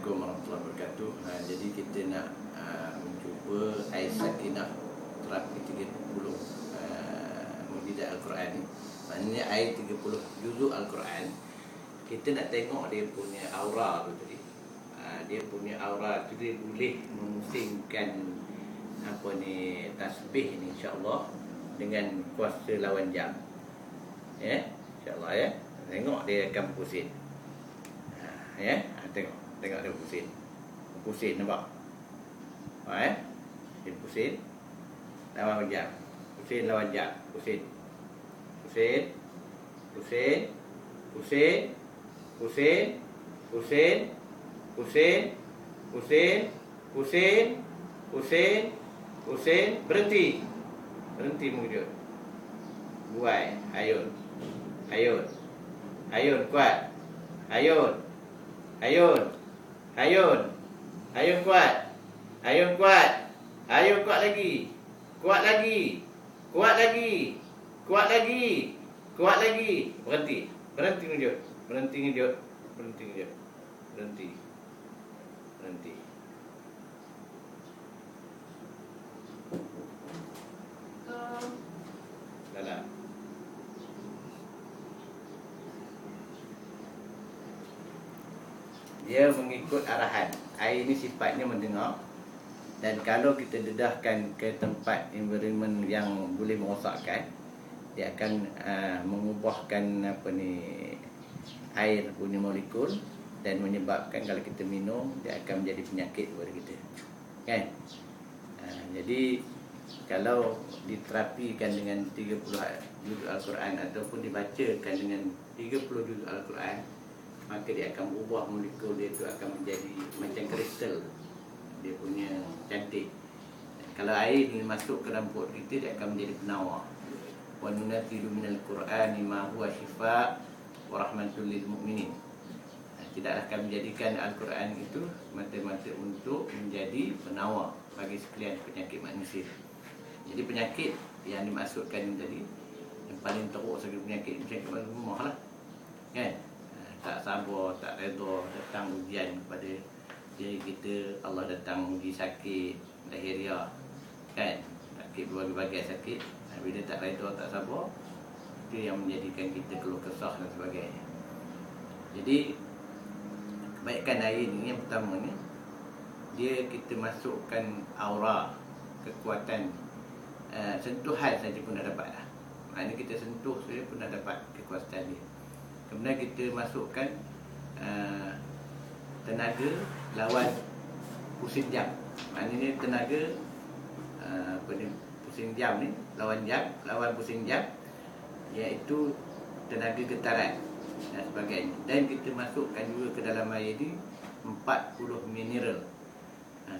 Assalamualaikum warahmatullahi wabarakatuh. Jadi kita nak mencuba ayat sakinah terapi 30 mukjizat Al-Quran ni. Maknanya ayat 30 juzuk Al-Quran. Kita nak tengok dia punya aura tu tadi. Dia punya aura tu dia boleh memusingkan tasbih ni insya-Allah dengan kuasa lawan jam. Ya, insya-Allah ya. Tengok dia akan pusing. Tengok dia pusing nampak. Dia pusing lawan jam, pusing lawan jam, pusing berhenti mengejut. Buai, ayun kuat, ayun kuat lagi, berhenti ngejut. Dalam dia mengikut arahan. Air ini sifatnya mendengar, dan kalau kita dedahkan ke tempat environment yang boleh merosakkan, dia akan mengubahkan air punya molekul dan menyebabkan kalau kita minum dia akan menjadi penyakit kepada kita, kan? Jadi kalau diterapikan dengan 30 juzuk Al-Quran ataupun dibacakan dengan 30 juzuk Al-Quran, maka dia akan berubah molekul dia tu akan menjadi macam kristal. Dia punya cantik. Kalau air ni masuk ke dalam perut kita, dia akan menjadi penawar. Wa nunazzilu minal Qur'ani ma huwa shifaa wa rahmatul lil mu'minin. Tidaklah kami menjadikan Al-Quran itu mata-mata untuk menjadi penawar bagi sekalian penyakit manusia. Jadi penyakit yang dimaksudkan ini tadi, yang paling teruk sekali penyakit rumah lah, kan? Tak sabar, tak redha, datang ujian kepada diri kita. Allah datang uji sakit lahiriah, kan? Sakit berbagai-bagai sakit. Bila tak redha, tak sabar, itu yang menjadikan kita keluh kesah dan sebagainya. Jadi kebaikan air ni yang pertama ni, dia kita masukkan aura, kekuatan, sentuhan saja pun dah dapat lah. Maknanya kita sentuh saja pun dah dapat kekuatan dia. Kemudian kita masukkan tenaga lawan pusing jam. Maknanya tenaga pusing jam ni, lawan pusing jam, iaitu tenaga getaran dan sebagainya. Dan kita masukkan juga ke dalam air ni 40 mineral.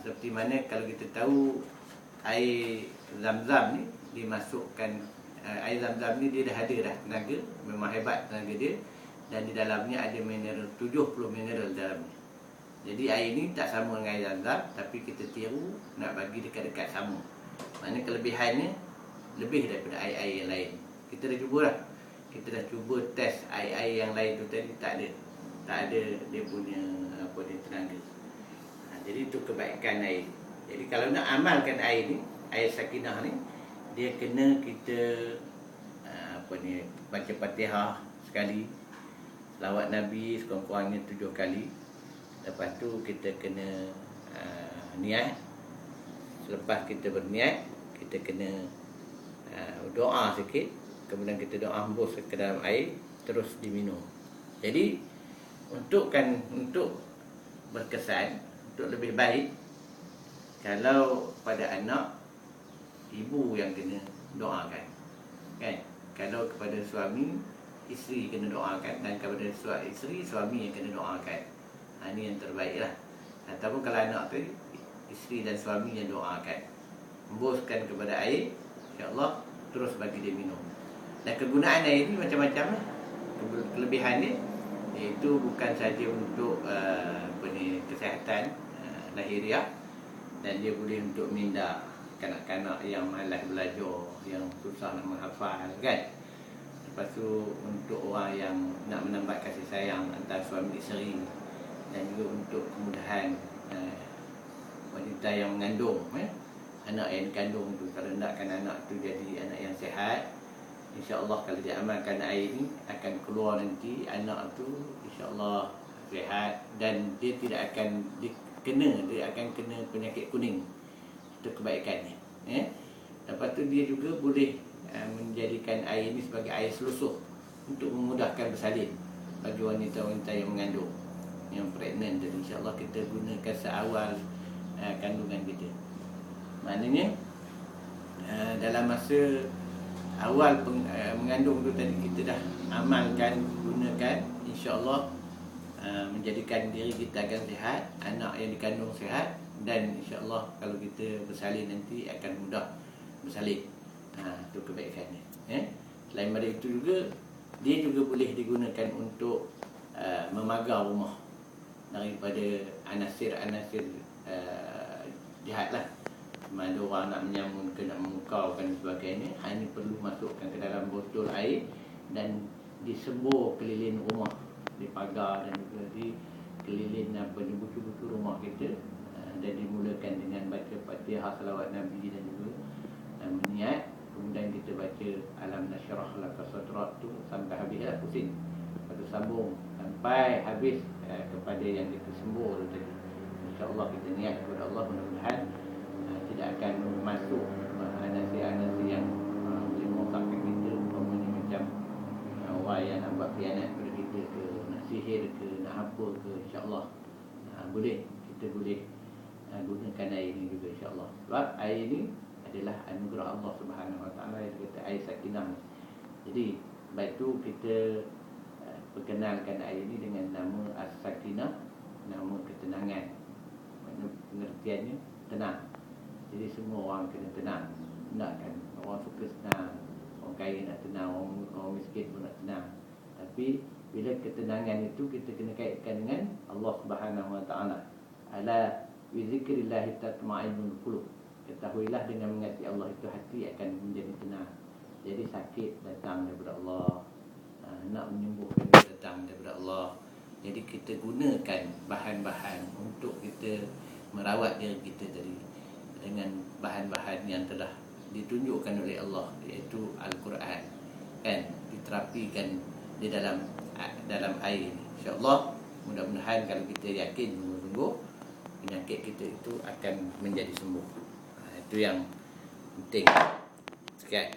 Seperti mana kalau kita tahu air zam-zam ni dimasukkan, air zam-zam ni dia dah ada dah tenaga, memang hebat tenaga dia. Dan di dalamnya ada mineral, 70 mineral dalamnya. Jadi air ni tak sama dengan air zam-zam, tapi kita tiru nak bagi dekat-dekat sama. Maknanya kelebihannya lebih daripada air-air yang lain. Kita dah cuba lah. Kita dah cuba test air-air yang lain tu tadi, tak ada dia punya tenaga. Jadi itu kebaikan air. Jadi kalau nak amalkan air ni, air sakinah ni, dia kena kita baca Fatihah sekali, selawat Nabi sekurang-kurangnya 7 kali. Lepas tu kita kena niat. Selepas kita berniat, kita kena doa sikit. Kemudian kita doa hembus ke dalam air, terus diminum. Jadi untuk berkesan, untuk lebih baik, kalau pada anak, ibu yang kena doakan, kan? Kalau kepada suami, isteri kena doakan. Dan kepada isteri, suami yang kena doakan. Ini yang terbaik lah. Ataupun kalau anak tu, isteri dan suami yang doakan. Hembuskan kepada air, insya-Allah, terus bagi dia minum. Dan kegunaan air ni macam-macam lah. Kelebihan dia, iaitu bukan saja untuk kesihatan lahiriah, dan dia boleh untuk minda kanak-kanak yang malas belajar, yang susah nak menghafal, kan? Lepas tu untuk orang yang nak menambah kasih sayang antara suami isteri, dan juga untuk kemudahan wanita yang mengandung, anak yang dikandung tu. Kalau nakkan anak tu jadi anak yang sihat, insya-Allah kalau dia amalkan air ni akan keluar nanti anak tu insya-Allah sihat dan dia tidak akan dia akan kena penyakit kuning. Itu kebaikannya. Lepas tu dia juga boleh menjadikan air ini sebagai air selusuh untuk memudahkan bersalin bagi wanita-wanita yang mengandung, yang pregnant. Dan insya-Allah kita gunakan seawal kandungan kita. Maknanya dalam masa awal mengandung tu tadi kita dah amalkan, gunakan, insya-Allah menjadikan diri kita akan sihat, anak yang dikandung sihat, dan insya-Allah kalau kita bersalin nanti akan mudah bersalin. Itu kebaikannya. Selain daripada itu juga, dia juga boleh digunakan untuk memagar rumah daripada anasir-anasir jahat lah. Ada orang nak menyamun ke, nak memukaukan dan sebagainya, hanya perlu masukkan ke dalam botol air dan disembur keliling rumah, di pagar dan juga di keliling buku-buku rumah kita, dan dimulakan dengan baca Fatihah, salawat Nabi dan juga meniat. Kemudian kita baca Alam Nashrah Laka Sadrak tu sampai habis lah, pusing. Lepas tu sambung sampai habis kepada yang kita sembur tu tadi. InsyaAllah kita niat kepada Allah, mudah-mudahan tidak akan masuk anasir-anasir yang boleh merosakkan kita, umpamanya macam orang yang nak buat khianat kepada kita ke, nak sihir ke, nak apa ke. InsyaAllah boleh, kita boleh gunakan air ini juga insyaAllah. Sebab air ini adalah anugerah Allah Subhanahu Wa Taala, yang kata air sakinah. Jadi baik tu kita perkenalkan air ini dengan nama As-Sakinah, nama ketenangan. Pengertiannya tenang. Jadi semua orang kena tenang. Tak kan, orang suka senang, orang kaya nak tenang, orang miskin pun nak tenang. Tapi bila ketenangan itu kita kena kaitkan dengan Allah Subhanahu Wa Taala. Ala bi zikrillah tatma'innul qulub. Ketahuilah dengan mengasihi Allah itu hati akan menjadi tenang. Jadi sakit datang daripada Allah, nak menyembuhkan datang daripada Allah. Jadi kita gunakan bahan-bahan untuk kita merawat diri kita tadi dengan bahan-bahan yang telah ditunjukkan oleh Allah, iaitu Al-Quran, kan, diterapikan di dalam air ini. InsyaAllah mudah-mudahan kalau kita yakin sungguh-sungguh, penyakit kita itu akan menjadi sembuh. Itu yang penting. Sekian.